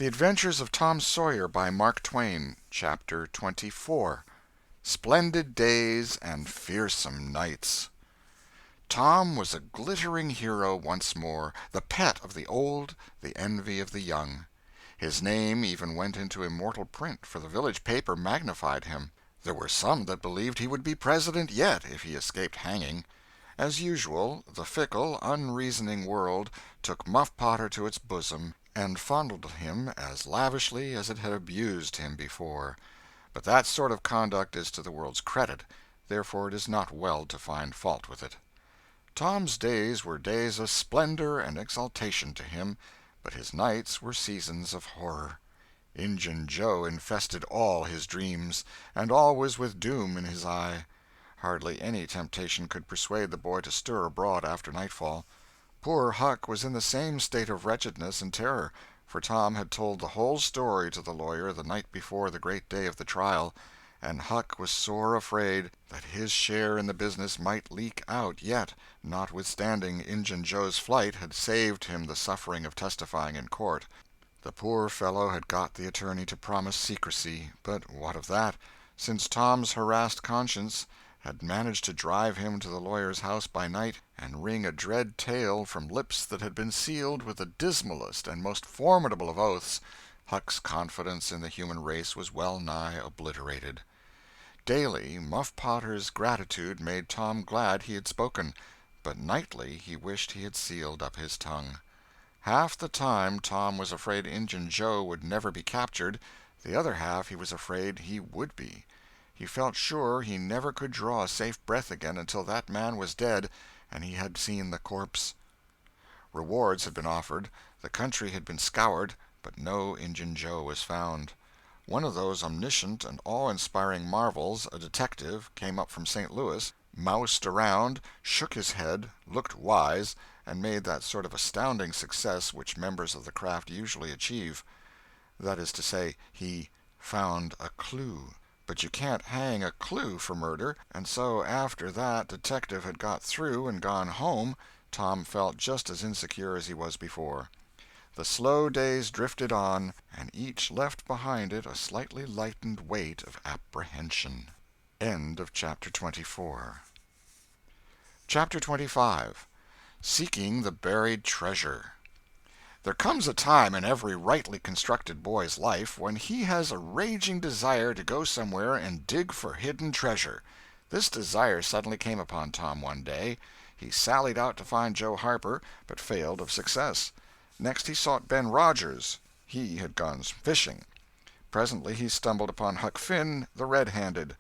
The Adventures of Tom Sawyer by Mark Twain, Chapter 24. Splendid Days and Fearsome Nights. Tom was a glittering hero once more, the pet of the old, the envy of the young. His name even went into immortal print, for the village paper magnified him. There were some that believed he would be president yet if he escaped hanging. As usual, the fickle, unreasoning world took Muff Potter to its bosom and fondled him as lavishly as it had abused him before. But that sort of conduct is to the world's credit, therefore it is not well to find fault with it. Tom's days were days of splendor and exaltation to him, but his nights were seasons of horror. Injun Joe infested all his dreams, and always with doom in his eye. Hardly any temptation could persuade the boy to stir abroad after nightfall. Poor Huck was in the same state of wretchedness and terror, for Tom had told the whole story to the lawyer the night before the great day of the trial, and Huck was sore afraid that his share in the business might leak out yet, notwithstanding Injun Joe's flight had saved him the suffering of testifying in court. The poor fellow had got the attorney to promise secrecy, but what of that, since Tom's harassed conscience had managed to drive him to the lawyer's house by night and wring a dread tale from lips that had been sealed with the dismalest and most formidable of oaths. Huck's confidence in the human race was well nigh obliterated. Daily, Muff Potter's gratitude made Tom glad he had spoken, but nightly he wished he had sealed up his tongue. Half the time Tom was afraid Injun Joe would never be captured, the other half he was afraid he would be. He felt sure he never could draw a safe breath again until that man was dead and he had seen the corpse. Rewards had been offered, the country had been scoured, but no Injun Joe was found. One of those omniscient and awe-inspiring marvels, a detective, came up from St. Louis, moused around, shook his head, looked wise, and made that sort of astounding success which members of the craft usually achieve. That is to say, he found a clue. But you can't hang a clue for murder, and so after that detective had got through and gone home, Tom felt just as insecure as he was before. The slow days drifted on, and each left behind it a slightly lightened weight of apprehension. End of Chapter 24. Chapter 25. Seeking the Buried Treasure. There comes a time in every rightly constructed boy's life when he has a raging desire to go somewhere and dig for hidden treasure. This desire suddenly came upon Tom one day. He sallied out to find Joe Harper, but failed of success. Next he sought Ben Rogers. He had gone fishing. Presently he stumbled upon Huck Finn, the red-handed.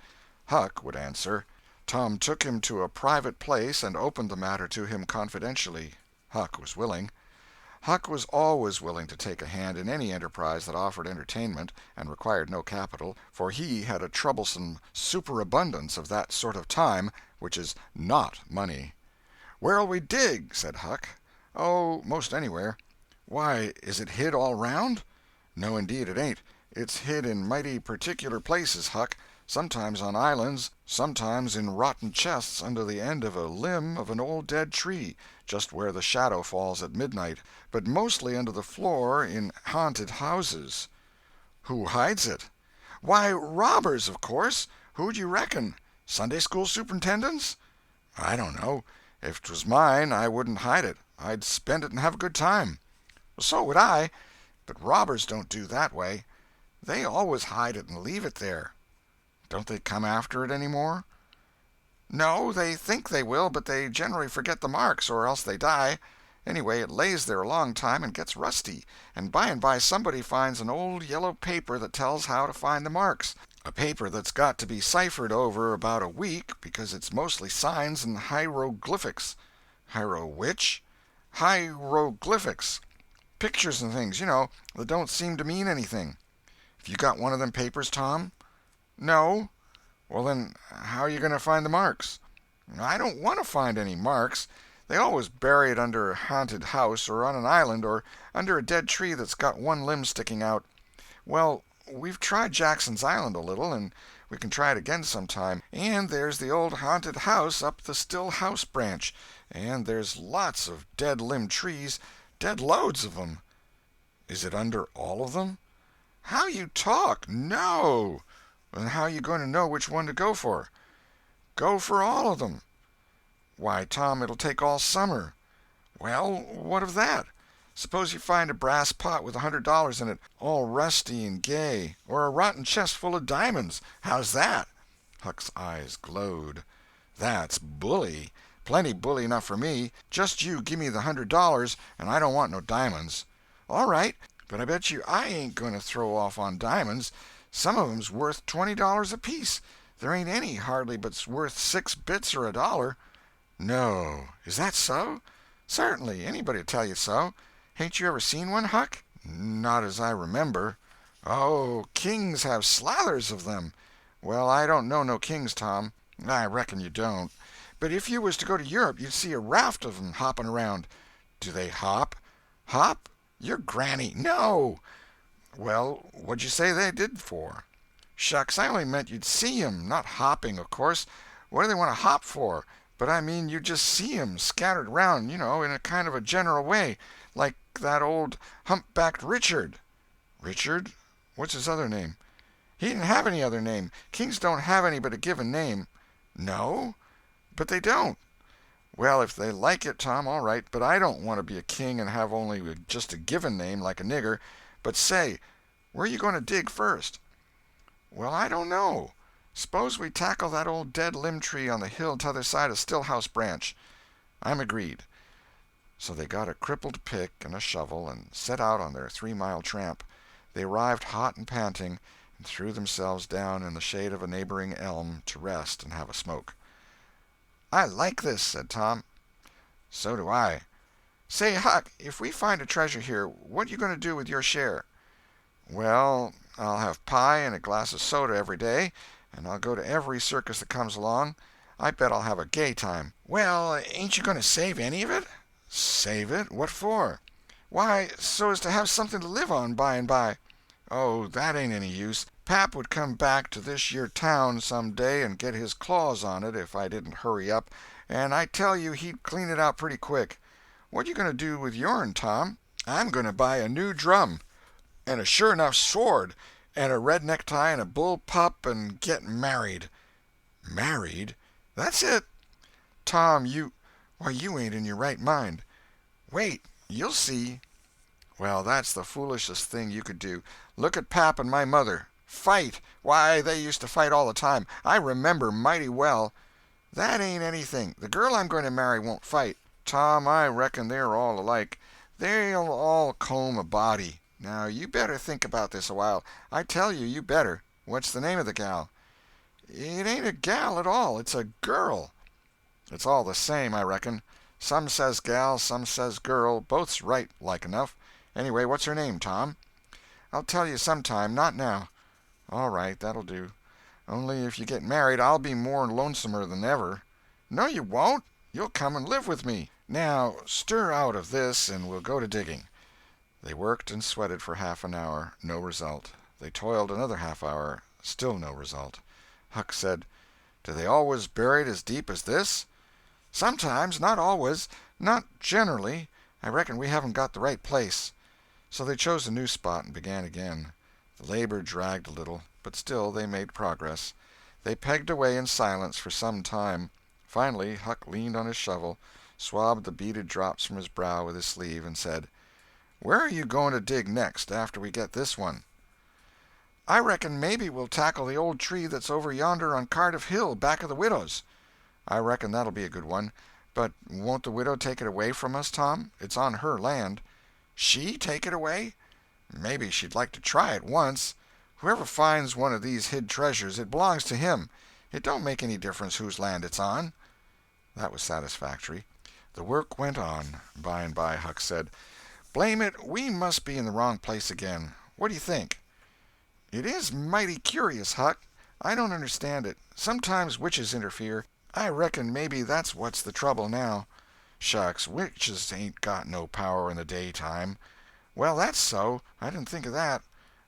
Huck would answer. Tom took him to a private place and opened the matter to him confidentially. Huck was willing. Huck was always willing to take a hand in any enterprise that offered entertainment and required no capital, for he had a troublesome superabundance of that sort of time which is not money. "Where'll we dig?" said Huck. "Oh, most anywhere." "Why, is it hid all round?" "No, indeed it ain't. It's hid in mighty particular places, Huck. Sometimes on islands, sometimes in rotten chests under the end of a limb of an old dead tree, just where the shadow falls at midnight, but mostly under the floor in haunted houses." "Who hides it?" "Why, robbers, of course. Who'd you reckon? Sunday school superintendents?" "I don't know. If 'twas mine, I wouldn't hide it. I'd spend it and have a good time." "So would I. But robbers don't do that way. They always hide it and leave it there." "Don't they come after it any more?" "No, they think they will, but they generally forget the marks, or else they die. Anyway, it lays there a long time and gets rusty, and by somebody finds an old yellow paper that tells how to find the marks. A paper that's got to be ciphered over about a week, because it's mostly signs and hieroglyphics." "Hiero which?" "Hieroglyphics. Pictures and things, you know, that don't seem to mean anything." "Have you got one of them papers, Tom?" "No." "Well, then, how are you going to find the marks?" "I don't want to find any marks. They always bury it under a haunted house, or on an island, or under a dead tree that's got one limb sticking out. Well, we've tried Jackson's Island a little, and we can try it again sometime. And there's the old haunted house up the Still House branch, and there's lots of dead limb trees, dead loads of 'em." Is it under all of them? How you talk! No! Then how are you going to know which one to go for? Go for all of them. Why, Tom, it'll take all summer. Well, what of that? Suppose you find a brass pot with $100 in it, all rusty and gay, or a rotten chest full of diamonds. How's that? Huck's eyes glowed. That's bully. Plenty bully enough for me. Just you give me the $100, and I don't want no diamonds. All right, but I bet you I ain't going to throw off on diamonds. Some of 'em's worth $20 apiece. There ain't any hardly but's worth 6 bits or $1. No. Is that so? Certainly. Anybody'd tell you so. Hain't you ever seen one, Huck? Not as I remember. Oh, kings have slathers of them. Well, I don't know no kings, Tom. I reckon you don't. But if you was to go to Europe, you'd see a raft of 'em hopping around. Do they hop? Hop? Your granny. No! Well, what'd you say they did for? Shucks, I only meant you'd see 'em, not hopping, of course. What do they want to hop for? But I mean you'd just see 'em scattered around, in a kind of a general way, like that old humpbacked Richard. Richard? What's his other name? He didn't have any other name. Kings don't have any but a given name. No? But they don't. Well, if they like it, Tom, all right, but I don't want to be a king and have only just a given name like a nigger. But say, where are you going to dig first? Well, I don't know. Suppose we tackle that old dead limb tree on the hill t'other side of Stillhouse Branch. I'm agreed. So they got a crippled pick and a shovel and set out on their 3-mile tramp. They arrived hot and panting, and threw themselves down in the shade of a neighboring elm to rest and have a smoke. I like this, said Tom. So do I. Say, Huck, if we find a treasure here, what you going to do with your share? Well, I'll have pie and a glass of soda every day, and I'll go to every circus that comes along. I bet I'll have a gay time. Well, ain't you going to save any of it? Save it? What for? Why, so as to have something to live on by and by. Oh, that ain't any use. Pap would come back to this year town some day and get his claws on it if I didn't hurry up, and I tell you he'd clean it out pretty quick. What you going to do with yourn, Tom? I'm going to buy a new drum, and a sure enough sword, and a red necktie and a bull pup, and get married. Married? That's it. Tom, why, you ain't in your right mind. Wait, you'll see. Well, that's the foolishest thing you could do. Look at Pap and my mother. Fight! Why, they used to fight all the time. I remember mighty well. That ain't anything. The girl I'm going to marry won't fight. Tom, I reckon they're all alike. They'll all comb a body. Now, you better think about this a while. I tell you, you better. What's the name of the gal? It ain't a gal at all. It's a girl. It's all the same, I reckon. Some says gal, some says girl. Both's right, like enough. Anyway, what's her name, Tom? I'll tell you sometime, not now. All right, that'll do. Only if you get married, I'll be more lonesomer than ever. No, you won't. You'll come and live with me. Now, stir out of this, and we'll go to digging. They worked and sweated for half an hour. No result. They toiled another half hour. Still no result. Huck said, Do they always bury it as deep as this? Sometimes, not always. Not generally. I reckon we haven't got the right place. So they chose a new spot and began again. The labor dragged a little, but still they made progress. They pegged away in silence for some time. Finally, Huck leaned on his shovel, swabbed the beaded drops from his brow with his sleeve, and said, Where are you going to dig next, after we get this one? I reckon maybe we'll tackle the old tree that's over yonder on Cardiff Hill, back of the widow's. I reckon that'll be a good one. But won't the widow take it away from us, Tom? It's on her land. She take it away? Maybe she'd like to try it once. Whoever finds one of these hid treasures, it belongs to him. It don't make any difference whose land it's on. That was satisfactory. The work went on. By and by Huck said, Blame it, we must be in the wrong place again. What do you think? It is mighty curious, Huck. I don't understand it. Sometimes witches interfere. I reckon maybe that's what's the trouble now. Shucks, witches ain't got no power in the daytime. Well, that's so. I didn't think of that.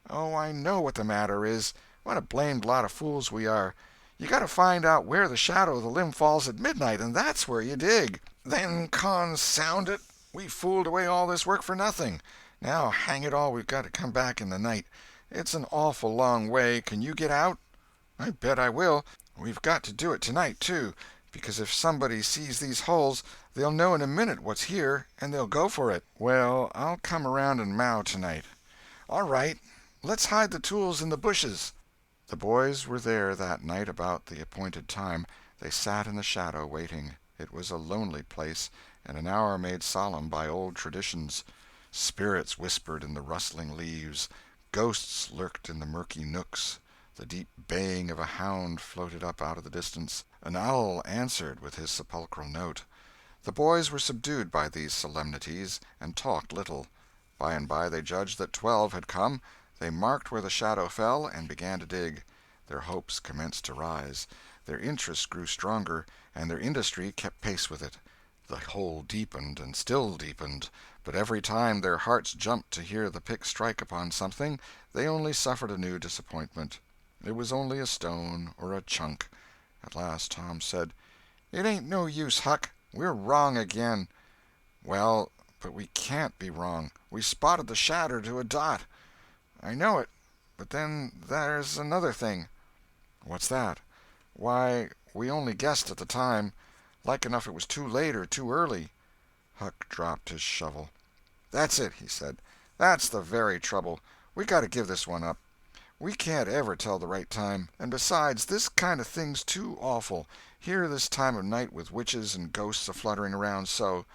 Oh, I know what the matter is. What a blamed lot of fools we are. You got to find out where the shadow of the limb falls at midnight, and that's where you dig. Then, consound it, we fooled away all this work for nothing. Now, hang it all, we've got to come back in the night. It's an awful long way. Can you get out?" "I bet I will. We've got to do it tonight, too, because if somebody sees these holes they'll know in a minute what's here, and they'll go for it." "Well, I'll come around and mow tonight." "All right. Let's hide the tools in the bushes." The boys were there that night about the appointed time. They sat in the shadow, waiting. It was a lonely place, and an hour made solemn by old traditions. Spirits whispered in the rustling leaves, ghosts lurked in the murky nooks, the deep baying of a hound floated up out of the distance, an owl answered with his sepulchral note. The boys were subdued by these solemnities, and talked little. By and by they judged that 12 had come. They marked where the shadow fell, and began to dig. Their hopes commenced to rise. Their interest grew stronger, and their industry kept pace with it. The hole deepened and still deepened, but every time their hearts jumped to hear the pick strike upon something, they only suffered a new disappointment. It was only a stone or a chunk. At last Tom said, "It ain't no use, Huck. We're wrong again." "Well, but we can't be wrong. We spotted the shadow to a dot." "I know it, but then there's another thing." "What's that?" "Why, we only guessed at the time. Like enough it was too late or too early." Huck dropped his shovel. "That's it," he said. "That's the very trouble. We got to give this one up. We can't ever tell the right time. And besides, this kind of thing's too awful, here this time of night with witches and ghosts a-fluttering around so.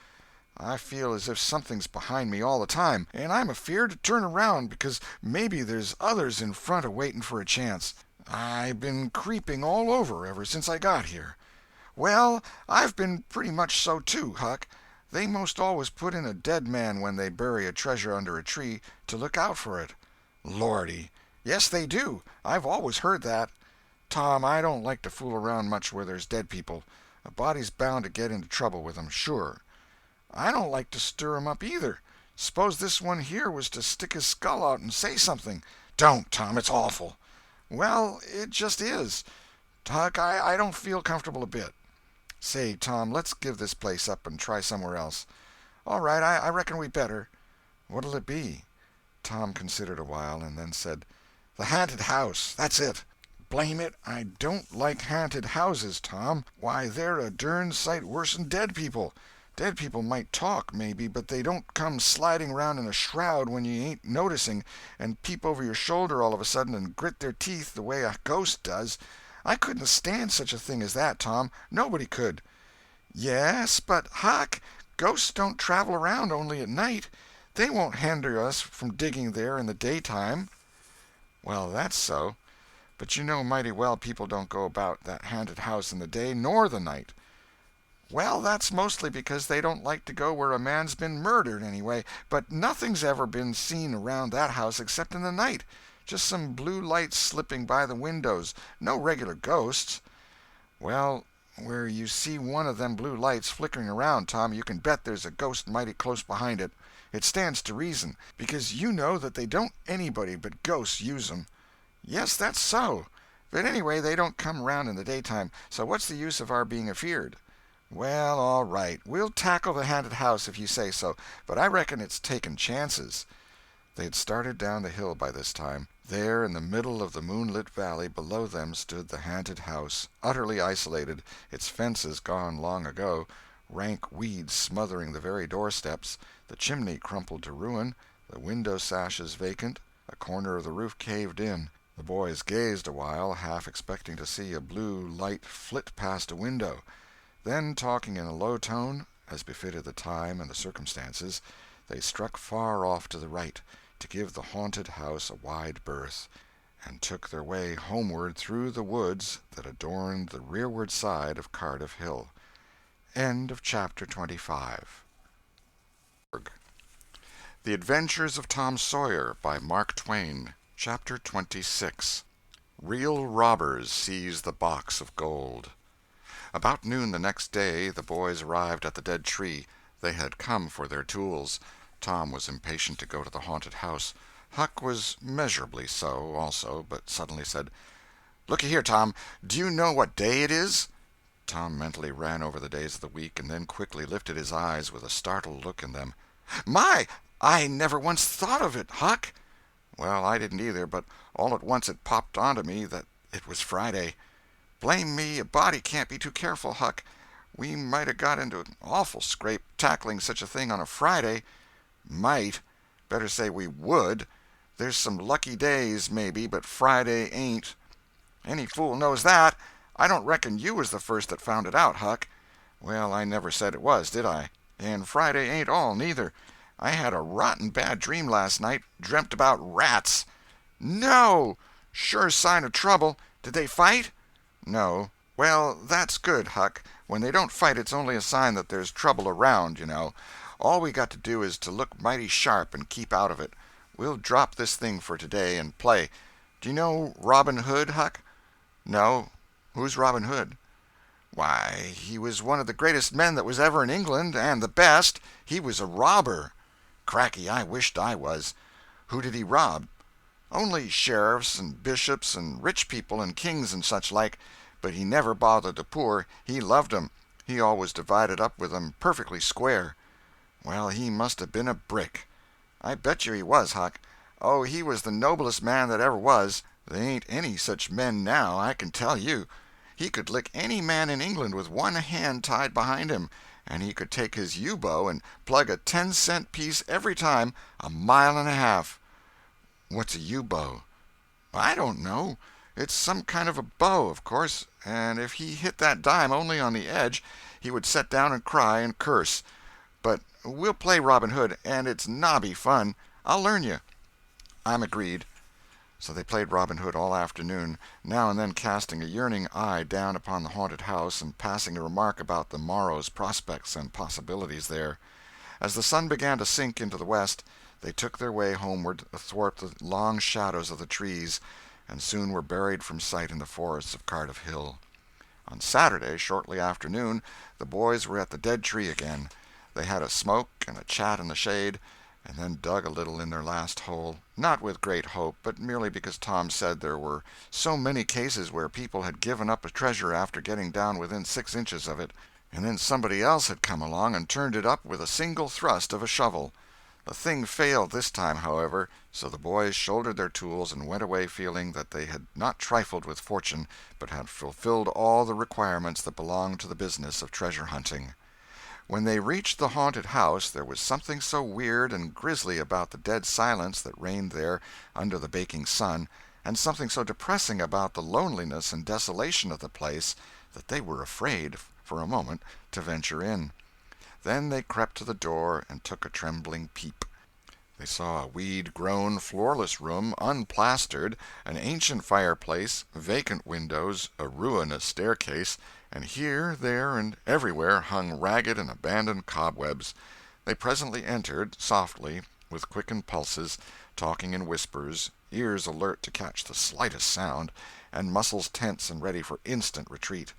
I feel as if something's behind me all the time, and I'm afeard to turn around because maybe there's others in front a-waiting for a chance. I've been creeping all over ever since I got here." "Well, I've been pretty much so too, Huck. They most always put in a dead man when they bury a treasure under a tree, to look out for it." "Lordy!" "Yes, they do. I've always heard that." "Tom, I don't like to fool around much where there's dead people. A body's bound to get into trouble with 'em, sure." "I don't like to stir 'em up, either. Suppose this one here was to stick his skull out and say something." "Don't, Tom, it's awful." "Well, it just is. Huck, I don't feel comfortable a bit." "Say, Tom, let's give this place up and try somewhere else." "All right, I reckon we better." "What'll it be?" Tom considered a while, and then said, "The haunted house. That's it." "Blame it, I don't like haunted houses, Tom. Why, they're a dern sight worse'n dead people. Dead people might talk, maybe, but they don't come sliding around in a shroud when you ain't noticing, and peep over your shoulder all of a sudden and grit their teeth the way a ghost does. I couldn't stand such a thing as that, Tom. Nobody could." "Yes, but, Huck, ghosts don't travel around only at night. They won't hinder us from digging there in the daytime." "Well, that's so. But you know mighty well people don't go about that haunted house in the day nor the night." "Well, that's mostly because they don't like to go where a man's been murdered, anyway. But nothing's ever been seen around that house except in the night. Just some blue lights slipping by the windows. No regular ghosts." "Well, where you see one of them blue lights flickering around, Tom, you can bet there's a ghost mighty close behind it. It stands to reason, because you know that they don't anybody but ghosts use 'em." "Yes, that's so. But anyway, they don't come around in the daytime, so what's the use of our being afeard?" "Well, all right. We'll tackle the haunted house if you say so, but I reckon it's taking chances." They had started down the hill by this time. There, in the middle of the moonlit valley below them, stood the haunted house, utterly isolated, its fences gone long ago, rank weeds smothering the very doorsteps, the chimney crumpled to ruin, the window sashes vacant, a corner of the roof caved in. The boys gazed a while, half expecting to see a blue light flit past a window. Then, talking in a low tone, as befitted the time and the circumstances, they struck far off to the right, to give the haunted house a wide berth, and took their way homeward through the woods that adorned the rearward side of Cardiff Hill. End of chapter 25. The Adventures of Tom Sawyer by Mark Twain. Chapter 26. Real robbers seize the box of gold. About noon the next day the boys arrived at the dead tree. They had come for their tools. Tom was impatient to go to the haunted house. Huck was measurably so, also, but suddenly said, "Looky here, Tom, do you know what day it is?" Tom mentally ran over the days of the week, and then quickly lifted his eyes with a startled look in them. "My, I never once thought of it, Huck." "Well, I didn't either, but all at once it popped onto me that it was Friday. Blame me, a body can't be too careful, Huck. We might 'a' got into an awful scrape, tackling such a thing on a Friday." "Might. Better say we would. There's some lucky days, maybe, but Friday ain't." "Any fool knows that. I don't reckon you was the first that found it out, Huck." "Well, I never said it was, did I? And Friday ain't all, neither. I had a rotten bad dream last night. Dreamt about rats." "No! Sure sign of trouble. Did they fight?" "No." "Well, that's good, Huck. When they don't fight it's only a sign that there's trouble around, you know. All we got to do is to look mighty sharp and keep out of it. We'll drop this thing for today and play. Do you know Robin Hood, Huck?" "No. Who's Robin Hood?" "Why, he was one of the greatest men that was ever in England, and the best. He was a robber." "Cracky, I wished I was. Who did he rob?" "Only sheriffs and bishops and rich people and kings and such like. But he never bothered the poor. He loved 'em. He always divided up with 'em perfectly square." "Well, he must have been a brick." "I bet you he was, Huck. Oh, he was the noblest man that ever was. They ain't any such men now, I can tell you. He could lick any man in England with one hand tied behind him, and he could take his yew-bow and plug a 10-cent piece every time, a mile and a half." "What's a yew-bow?" "I don't know. It's some kind of a bow, of course, and if he hit that dime only on the edge, he would set down and cry and curse. But we'll play Robin Hood, and it's nobby fun. I'll learn you." "I'm agreed." So they played Robin Hood all afternoon, now and then casting a yearning eye down upon the haunted house and passing a remark about the morrow's prospects and possibilities there. As the sun began to sink into the west, they took their way homeward athwart the long shadows of the trees, and soon were buried from sight in the forests of Cardiff Hill. On Saturday, shortly after noon, the boys were at the dead tree again. They had a smoke and a chat in the shade, and then dug a little in their last hole, not with great hope, but merely because Tom said there were so many cases where people had given up a treasure after getting down within 6 inches of it, and then somebody else had come along and turned it up with a single thrust of a shovel. The thing failed this time, however, so the boys shouldered their tools and went away feeling that they had not trifled with fortune, but had fulfilled all the requirements that belonged to the business of treasure hunting. When they reached the haunted house, there was something so weird and grisly about the dead silence that reigned there under the baking sun, and something so depressing about the loneliness and desolation of the place, that they were afraid, for a moment, to venture in. Then they crept to the door and took a trembling peep. They saw a weed-grown, floorless room, unplastered, an ancient fireplace, vacant windows, a ruinous staircase, and here, there, and everywhere hung ragged and abandoned cobwebs. They presently entered, softly, with quickened pulses, talking in whispers, ears alert to catch the slightest sound, and muscles tense and ready for instant retreat.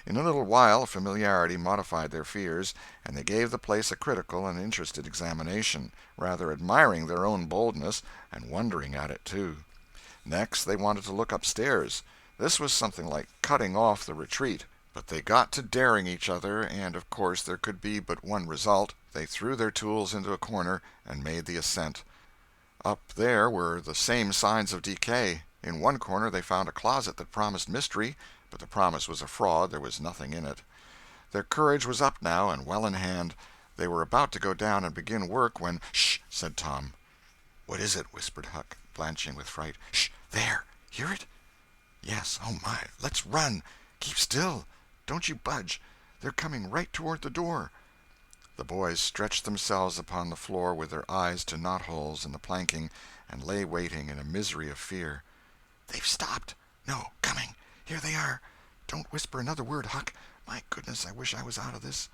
In a little while familiarity modified their fears, and they gave the place a critical and interested examination, rather admiring their own boldness, and wondering at it, too. Next they wanted to look upstairs. This was something like cutting off the retreat. But they got to daring each other, and of course there could be but one result. They threw their tools into a corner and made the ascent. Up there were the same signs of decay. In one corner they found a closet that promised mystery, but the promise was a fraud. There was nothing in it. Their courage was up now and well in hand. They were about to go down and begin work when— "Shh!" said Tom. "What is it?" whispered Huck, blanching with fright. "Shh! There! Hear it?" "Yes. Oh, my! Let's run! Keep still! Don't you budge! They're coming right toward the door." The boys stretched themselves upon the floor with their eyes to knot-holes in the planking, and lay waiting in a misery of fear. "They've stopped! No, coming! Here they are! Don't whisper another word, Huck! My goodness, I wish I was out of this."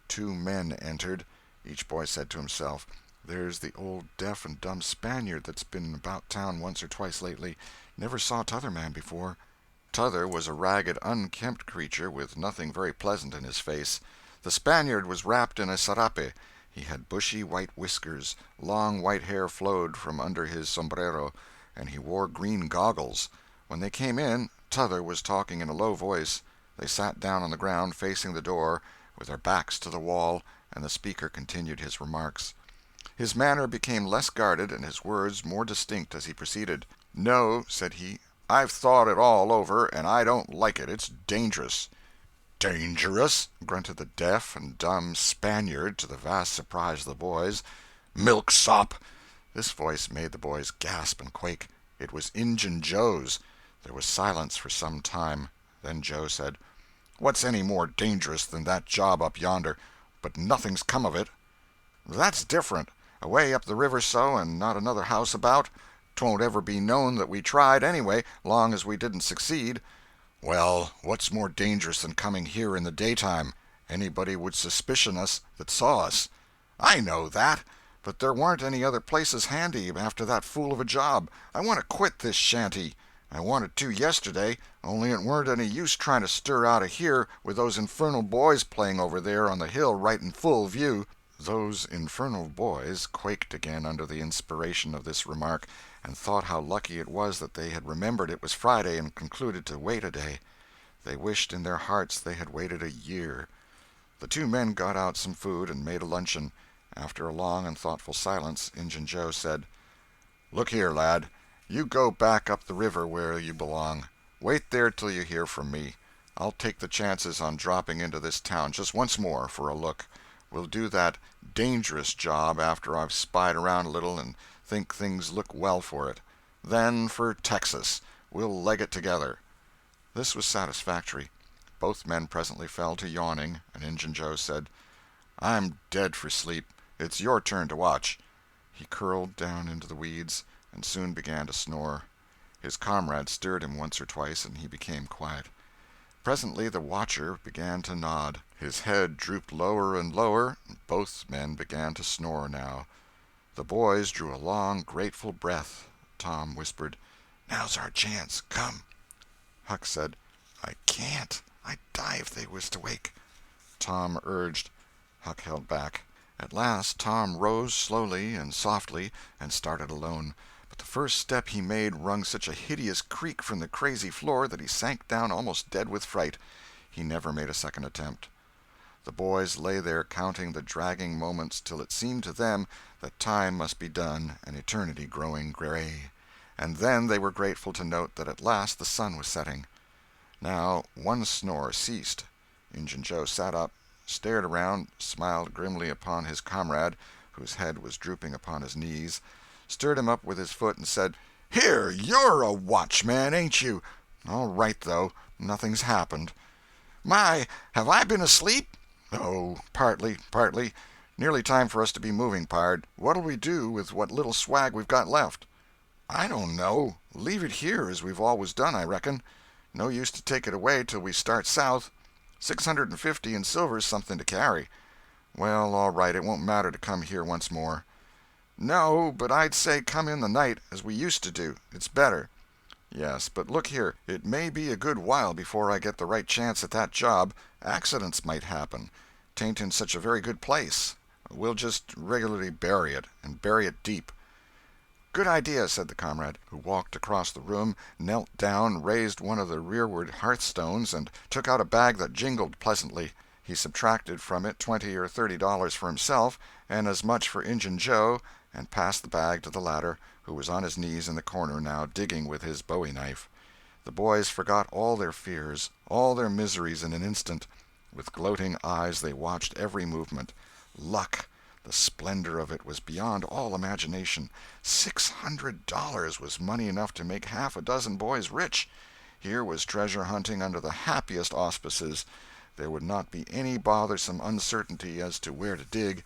2 men entered. Each boy said to himself, "There's the old deaf and dumb Spaniard that's been about town once or twice lately. Never saw t'other man before." T'other was a ragged, unkempt creature with nothing very pleasant in his face. The Spaniard was wrapped in a sarape. He had bushy white whiskers, long white hair flowed from under his sombrero, and he wore green goggles. When they came in, T'other was talking in a low voice. They sat down on the ground, facing the door, with their backs to the wall, and the speaker continued his remarks. His manner became less guarded and his words more distinct as he proceeded. "No," said he, "I've thought it all over, and I don't like it. It's dangerous." "Dangerous?" grunted the deaf and dumb Spaniard, to the vast surprise of the boys. "Milksop!" This voice made the boys gasp and quake. It was Injun Joe's. There was silence for some time. Then Joe said, "What's any more dangerous than that job up yonder? But nothing's come of it." "That's different. Away up the river so, and not another house about. 'Twon't ever be known that we tried, anyway, long as we didn't succeed." "Well, what's more dangerous than coming here in the daytime? Anybody would suspicion us that saw us." "I know that. But there warn't any other places handy after that fool of a job. I want to quit this shanty. I wanted to yesterday, only it weren't any use trying to stir out of here with those infernal boys playing over there on the hill right in full view." Those infernal boys quaked again under the inspiration of this remark, and thought how lucky it was that they had remembered it was Friday and concluded to wait a day. They wished in their hearts they had waited a year. The two men got out some food and made a luncheon. After a long and thoughtful silence, Injun Joe said, "Look here, lad, you go back up the river where you belong. Wait there till you hear from me. I'll take the chances on dropping into this town just once more for a look. We'll do that dangerous job after I've spied around a little and think things look well for it. Then for Texas. We'll leg it together." This was satisfactory. Both men presently fell to yawning, and Injun Joe said, "I'm dead for sleep. It's your turn to watch." He curled down into the weeds, and soon began to snore. His comrade stirred him once or twice, and he became quiet. Presently the watcher began to nod. His head drooped lower and lower, and both men began to snore now. The boys drew a long, grateful breath. Tom whispered, "Now's our chance. Come." Huck said, "I can't. I'd die if they was to wake." Tom urged. Huck held back. At last Tom rose slowly and softly and started alone, but the first step he made wrung such a hideous creak from the crazy floor that he sank down almost dead with fright. He never made a second attempt. The boys lay there counting the dragging moments till it seemed to them that time must be done and eternity growing gray, and then they were grateful to note that at last the sun was setting. Now one snore ceased. Injun Joe sat up, stared around, smiled grimly upon his comrade, whose head was drooping upon his knees, stirred him up with his foot, and said, "Here, you're a watchman, ain't you? All right, though, nothing's happened." "My, have I been asleep?" "Oh, partly. Nearly time for us to be moving, pard. What'll we do with what little swag we've got left?" "I don't know. Leave it here as we've always done, I reckon. No use to take it away till we start south. 650 in silver's something to carry." "Well, all right, it won't matter to come here once more." "No, but I'd say come in the night, as we used to do. It's better." "Yes, but look here, it may be a good while before I get the right chance at that job. Accidents might happen. 'Tain't in such a very good place. We'll just regularly bury it, and bury it deep." "Good idea," said the comrade, who walked across the room, knelt down, raised one of the rearward hearthstones, and took out a bag that jingled pleasantly. He subtracted from it $20 or $30 for himself, and as much for Injun Joe, and passed the bag to the latter, who was on his knees in the corner now, digging with his bowie knife. The boys forgot all their fears, all their miseries in an instant. With gloating eyes they watched every movement. Luck! The splendor of it was beyond all imagination. $600 was money enough to make half a dozen boys rich. Here was treasure hunting under the happiest auspices. There would not be any bothersome uncertainty as to where to dig.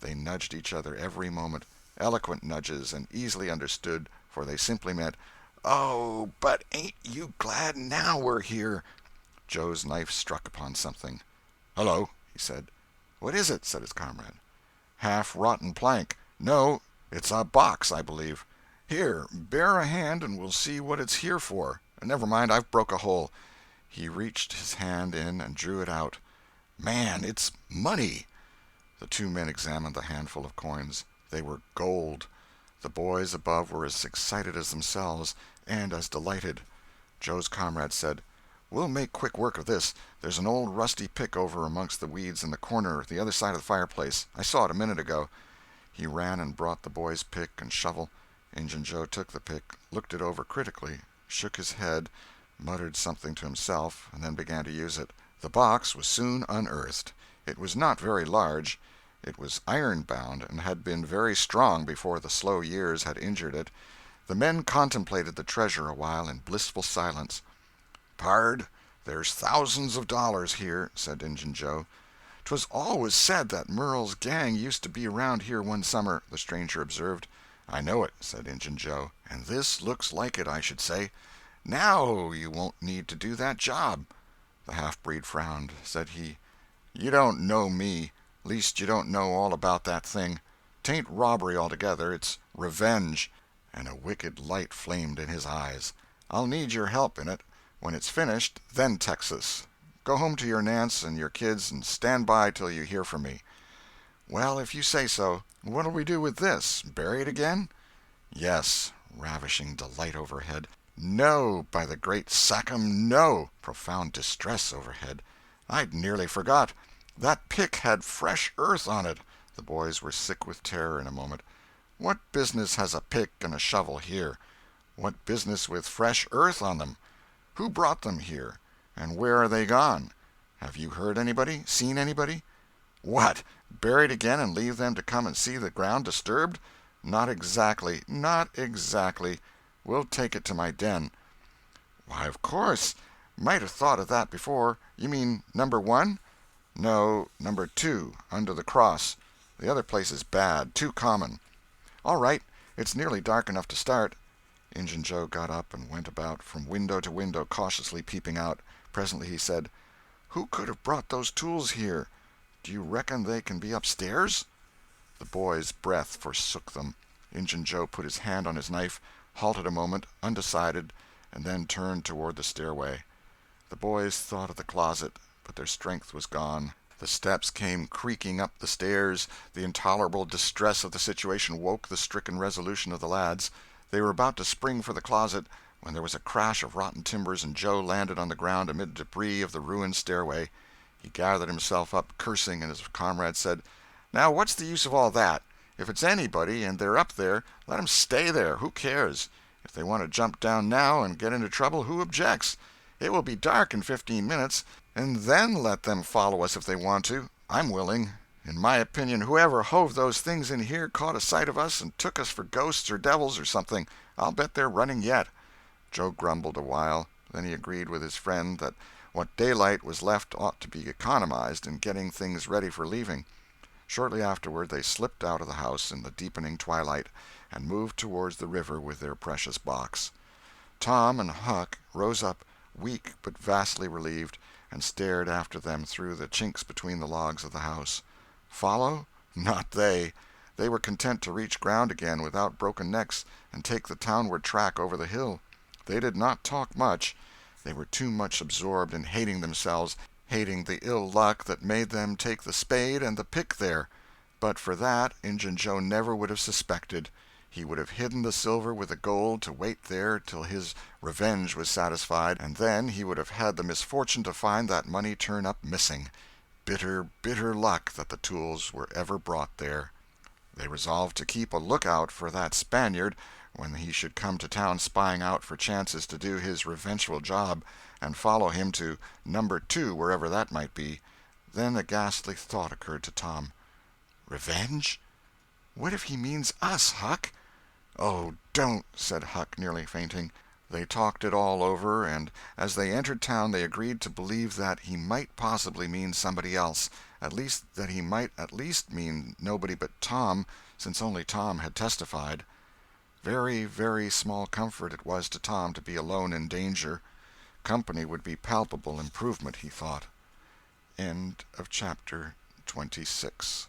They nudged each other every moment, eloquent nudges and easily understood, for they simply meant, "Oh, but ain't you glad now we're here?" Joe's knife struck upon something. "Hello," he said. "What is it?" said his comrade. "Half-rotten plank. No, it's a box, I believe. Here, bear a hand and we'll see what it's here for. Never mind, I've broke a hole." He reached his hand in and drew it out. "Man, it's money." The two men examined the handful of coins. They were gold. The boys above were as excited as themselves, and as delighted. Joe's comrade said, "We'll make quick work of this. There's an old rusty pick over amongst the weeds in the corner the other side of the fireplace. I saw it a minute ago." He ran and brought the boy's pick and shovel. Injun Joe took the pick, looked it over critically, shook his head, muttered something to himself, and then began to use it. The box was soon unearthed. It was not very large. It was iron-bound, and had been very strong before the slow years had injured it. The men contemplated the treasure a while in blissful silence. "Pard, there's thousands of dollars here," said Injun Joe. "'Twas always said that Merle's gang used to be around here one summer," the stranger observed. "I know it," said Injun Joe, "and this looks like it, I should say. Now you won't need to do that job." The half-breed frowned. Said he, "You don't know me. Least you don't know all about that thing. 'Tain't robbery altogether, it's revenge." And a wicked light flamed in his eyes. "I'll need your help in it. When it's finished, then Texas. Go home to your Nance and your kids and stand by till you hear from me." "Well, if you say so. What'll we do with this? Bury it again?" "Yes." Ravishing delight overhead. "No, by the great Sachem, no!" Profound distress overhead. "I'd nearly forgot. That pick had fresh earth on it." The boys were sick with terror in a moment. "What business has a pick and a shovel here?" "What business with fresh earth on them?" "Who brought them here? And where are they gone? Have you heard anybody? Seen anybody?" "What! Buried again and leave them to come and see the ground disturbed? Not exactly, not exactly. We'll take it to my den." "Why, of course. Might have thought of that before. You mean number 1? "No, number 2, under the cross. The other place is bad, too common." "All right. It's nearly dark enough to start." Injun Joe got up and went about from window to window, cautiously peeping out. Presently he said, "Who could have brought those tools here? Do you reckon they can be upstairs?" The boys' breath forsook them. Injun Joe put his hand on his knife, halted a moment, undecided, and then turned toward the stairway. The boys thought of the closet, but their strength was gone. The steps came creaking up the stairs. The intolerable distress of the situation woke the stricken resolution of the lads. They were about to spring for the closet when there was a crash of rotten timbers, and Joe landed on the ground amid debris of the ruined stairway. He gathered himself up, cursing, and his comrade said, "Now what's the use of all that? If it's anybody, and they're up there, let 'em stay there. Who cares? If they want to jump down now and get into trouble, who objects? It will be dark in 15 minutes, and then let them follow us if they want to. I'm willing. In my opinion, whoever hove those things in here caught a sight of us and took us for ghosts or devils or something. I'll bet they're running yet." Joe grumbled a while. Then he agreed with his friend that what daylight was left ought to be economized in getting things ready for leaving. Shortly afterward they slipped out of the house in the deepening twilight and moved towards the river with their precious box. Tom and Huck rose up, weak but vastly relieved, and stared after them through the chinks between the logs of the house. Follow? Not they. They were content to reach ground again without broken necks and take the townward track over the hill. They did not talk much. They were too much absorbed in hating themselves, hating the ill luck that made them take the spade and the pick there. But for that, Injun Joe never would have suspected. He would have hidden the silver with the gold to wait there till his revenge was satisfied, and then he would have had the misfortune to find that money turn up missing. Bitter, bitter luck that the tools were ever brought there. They resolved to keep a lookout for that Spaniard when he should come to town spying out for chances to do his revengeful job, and follow him to number 2, wherever that might be. Then a ghastly thought occurred to Tom. "Revenge? What if he means us, Huck?" "Oh, don't," said Huck, nearly fainting. They talked it all over, and as they entered town they agreed to believe that he might possibly mean somebody else, at least that he might at least mean nobody but Tom, since only Tom had testified. Very, very small comfort it was to Tom to be alone in danger. Company would be palpable improvement, he thought. End of chapter 26.